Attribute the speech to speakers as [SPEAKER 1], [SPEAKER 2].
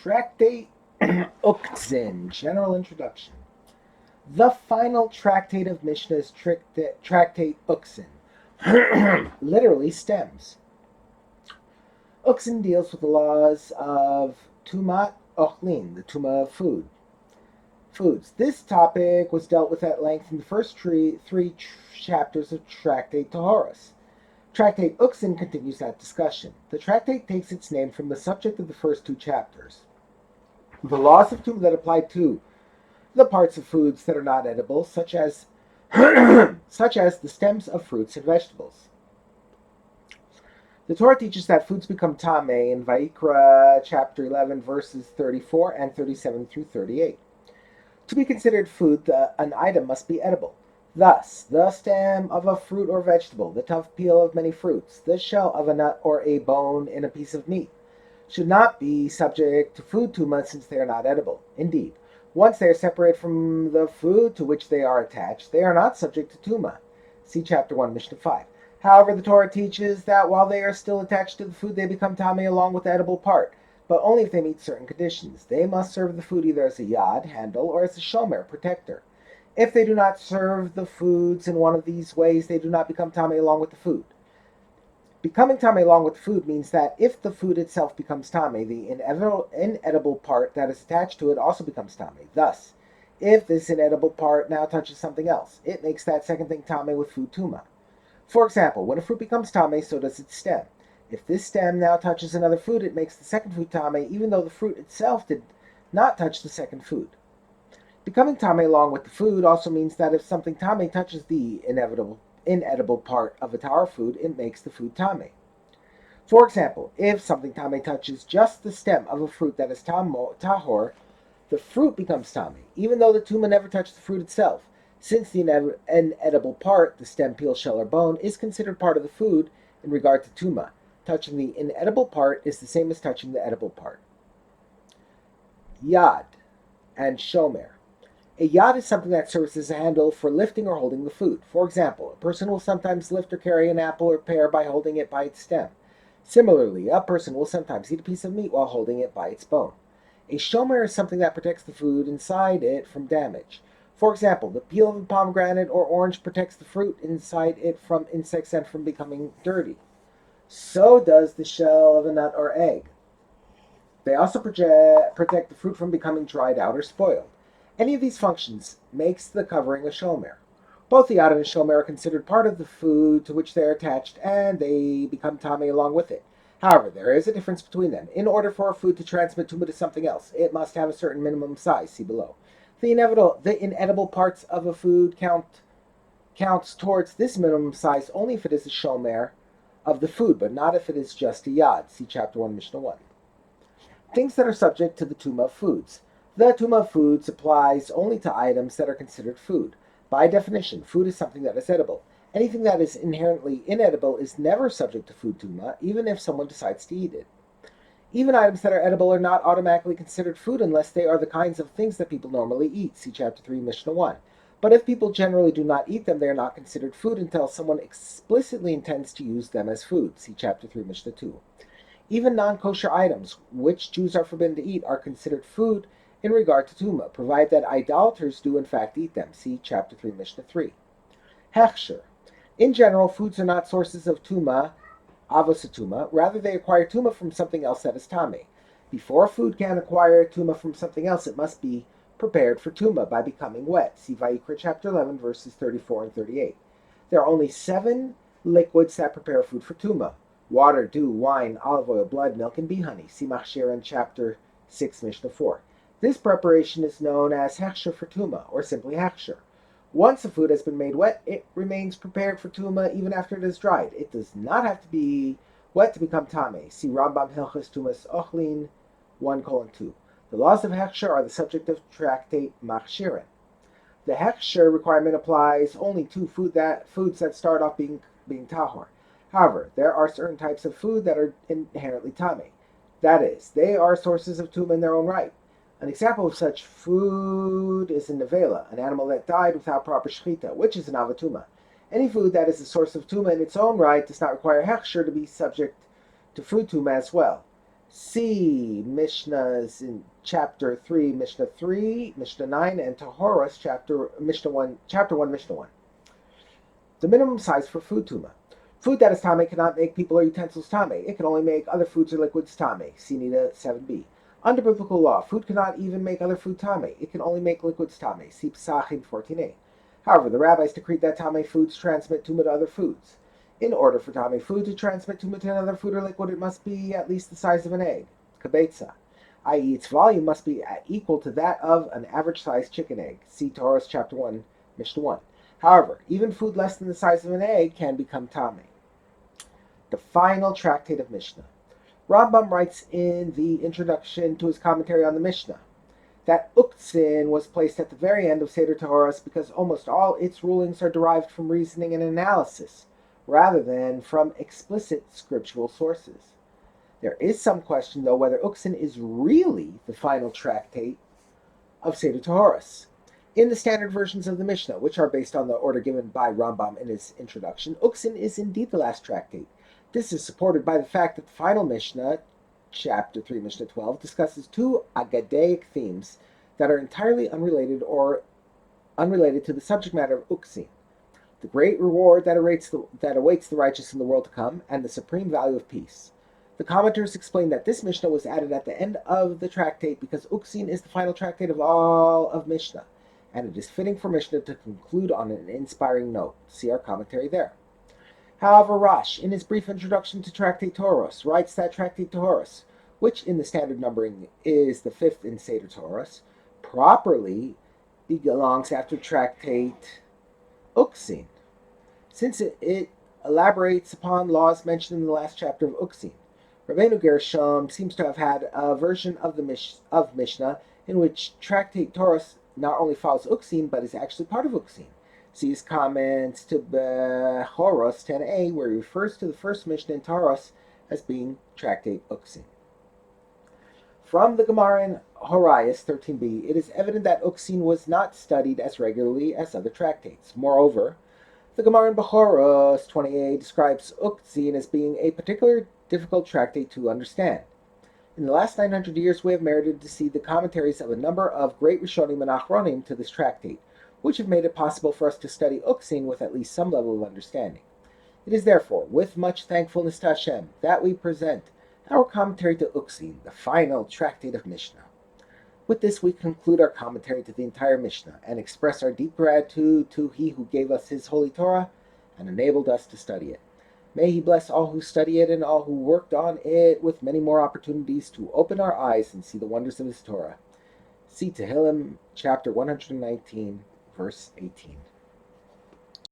[SPEAKER 1] Tractate Uktzin, General Introduction. The final tractate of Mishnah is Tractate Uktzin, literally stems. Uktzin deals with the laws of Tumat Ochlin, the Tuma of foods. This topic was dealt with at length in the first three chapters of Tractate Tahoros. Tractate Uktzin continues that discussion. The tractate takes its name from the subject of the first two chapters. The laws of Tuma that apply to the parts of foods that are not edible, such as such as the stems of fruits and vegetables. The Torah teaches that foods become tameh in Vayikra chapter 11, verses 34 and 37 through 38. To be considered food, an item must be edible. Thus, the stem of a fruit or vegetable, the tough peel of many fruits, the shell of a nut or a bone in a piece of meat, should not be subject to food tuma since they are not edible. Indeed, once they are separated from the food to which they are attached, they are not subject to tuma. See chapter 1, Mishnah 5. However, the Torah teaches that while they are still attached to the food, they become tameh along with the edible part, but only if they meet certain conditions. They must serve the food either as a yad, handle, or as a shomer, protector. If they do not serve the foods in one of these ways, they do not become tameh along with the food. Becoming tameh along with the food means that if the food itself becomes tameh, the inedible part that is attached to it also becomes tameh. Thus, if this inedible part now touches something else, it makes that second thing tameh with food tuma. For example, when a fruit becomes tameh, so does its stem. If this stem now touches another food, it makes the second food tameh, even though the fruit itself did not touch the second food. Becoming tameh along with the food also means that if something tameh touches the inedible part of a tahor food, it makes the food tameh. For example, if something tameh touches just the stem of a fruit that is tahor, the fruit becomes tameh, even though the tuma never touched the fruit itself, since the inedible part, the stem, peel, shell, or bone, is considered part of the food in regard to tuma. Touching the inedible part is the same as touching the edible part. Yad and shomer. A yad is something that serves as a handle for lifting or holding the food. For example, a person will sometimes lift or carry an apple or pear by holding it by its stem. Similarly, a person will sometimes eat a piece of meat while holding it by its bone. A shomer is something that protects the food inside it from damage. For example, the peel of a pomegranate or orange protects the fruit inside it from insects and from becoming dirty. So does the shell of a nut or egg. They also protect the fruit from becoming dried out or spoiled. Any of these functions makes the covering a shomer. Both the yad and the shomer are considered part of the food to which they are attached, and they become tameh along with it. However, there is a difference between them. In order for a food to transmit tuma to something else, it must have a certain minimum size, see below. The inedible parts of a food counts towards this minimum size only if it is a shomer of the food, but not if it is just a yad, see chapter 1, Mishnah 1. Things that are subject to the tuma of foods. The tuma of foods applies only to items that are considered food. By definition, food is something that is edible. Anything that is inherently inedible is never subject to food tuma, even if someone decides to eat it. Even items that are edible are not automatically considered food unless they are the kinds of things that people normally eat, see chapter 3, Mishnah 1. But if people generally do not eat them, they are not considered food until someone explicitly intends to use them as food, see chapter 3, Mishnah 2. Even non-kosher items, which Jews are forbidden to eat, are considered food in regard to tuma, provided that idolaters do in fact eat them. See chapter 3, Mishnah 3. Hechsher. In general, foods are not sources of tuma, avosatuma. Rather, they acquire tuma from something else that is tameh. Before a food can acquire tuma from something else, it must be prepared for tuma by becoming wet. See Vayikra chapter 11, verses 34 and 38. There are only 7 liquids that prepare food for tuma: water, dew, wine, olive oil, blood, milk, and bee honey. See Machshir in chapter 6, Mishnah 4. This preparation is known as hechsher for tuma, or simply hechsher. Once the food has been made wet, it remains prepared for tuma even after it is dried. It does not have to be wet to become tameh. See Rambam Hilchos Tumas Ochlin 1:2. The laws of hechsher are the subject of Tractate Machshirin. The hechsher requirement applies only to foods that start off being tahor. However, there are certain types of food that are inherently tameh. That is, they are sources of tuma in their own right. An example of such food is a nevela, an animal that died without proper shechita, which is an avatuma. Any food that is a source of tuma in its own right does not require hechsher to be subject to food tuma as well. See Mishnahs in chapter 3, Mishnah 3, Mishnah 9, and Tahoros, Mishnah 1, chapter 1, Mishnah 1. The minimum size for food tuma. Food that is tame cannot make people or utensils tame. It can only make other foods or liquids tame. See Nida 7b. Under biblical law, food cannot even make other food tame. It can only make liquids tame. See Psachim 14a. However, the rabbis decreed that tame foods transmit tuma to other foods. In order for tame food to transmit tuma to another food or liquid, it must be at least the size of an egg, kabetza, i.e. its volume must be equal to that of an average-sized chicken egg. See Taurus chapter 1, Mishnah 1. However, even food less than the size of an egg can become tame. The final tractate of Mishnah. Rambam writes in the introduction to his commentary on the Mishnah that Uktzin was placed at the very end of Seder Tahoros because almost all its rulings are derived from reasoning and analysis, rather than from explicit scriptural sources. There is some question, though, whether Uktzin is really the final tractate of Seder Tahoros. In the standard versions of the Mishnah, which are based on the order given by Rambam in his introduction, Uktzin is indeed the last tractate. This is supported by the fact that the final Mishnah, chapter 3, Mishnah 12, discusses two Agadaic themes that are entirely unrelated to the subject matter of Uktzin: the great reward that awaits the righteous in the world to come, and the supreme value of peace. The commenters explain that this Mishnah was added at the end of the tractate because Uktzin is the final tractate of all of Mishnah, and it is fitting for Mishnah to conclude on an inspiring note. See our commentary there. However, Rash, in his brief introduction to Tractate Tahoros, writes that Tractate Tahoros, which in the standard numbering is the fifth in Seder Tahoros, properly belongs after Tractate Uktzin, since it elaborates upon laws mentioned in the last chapter of Uktzin. Rabbeinu Gershom seems to have had a version of Mishnah in which Tractate Tahoros not only follows Uktzin, but is actually part of Uktzin. See his comments to Bechoros 10a, where he refers to the first Mishnah in Tahoros as being Tractate Uktzin. From the Gemara in Horayos 13b, it is evident that Uktzin was not studied as regularly as other tractates. Moreover, the Gemara in Bechoros 20a describes Uktzin as being a particularly difficult tractate to understand. In the last 900 years, we have merited to see the commentaries of a number of great Rishonim and Achronim to this tractate, which have made it possible for us to study Uktzin with at least some level of understanding. It is therefore with much thankfulness to Hashem that we present our commentary to Uktzin, the final tractate of Mishnah. With this, we conclude our commentary to the entire Mishnah and express our deep gratitude to He who gave us His holy Torah and enabled us to study it. May He bless all who study it and all who worked on it with many more opportunities to open our eyes and see the wonders of His Torah. See Tehillim, chapter 119, verse 18.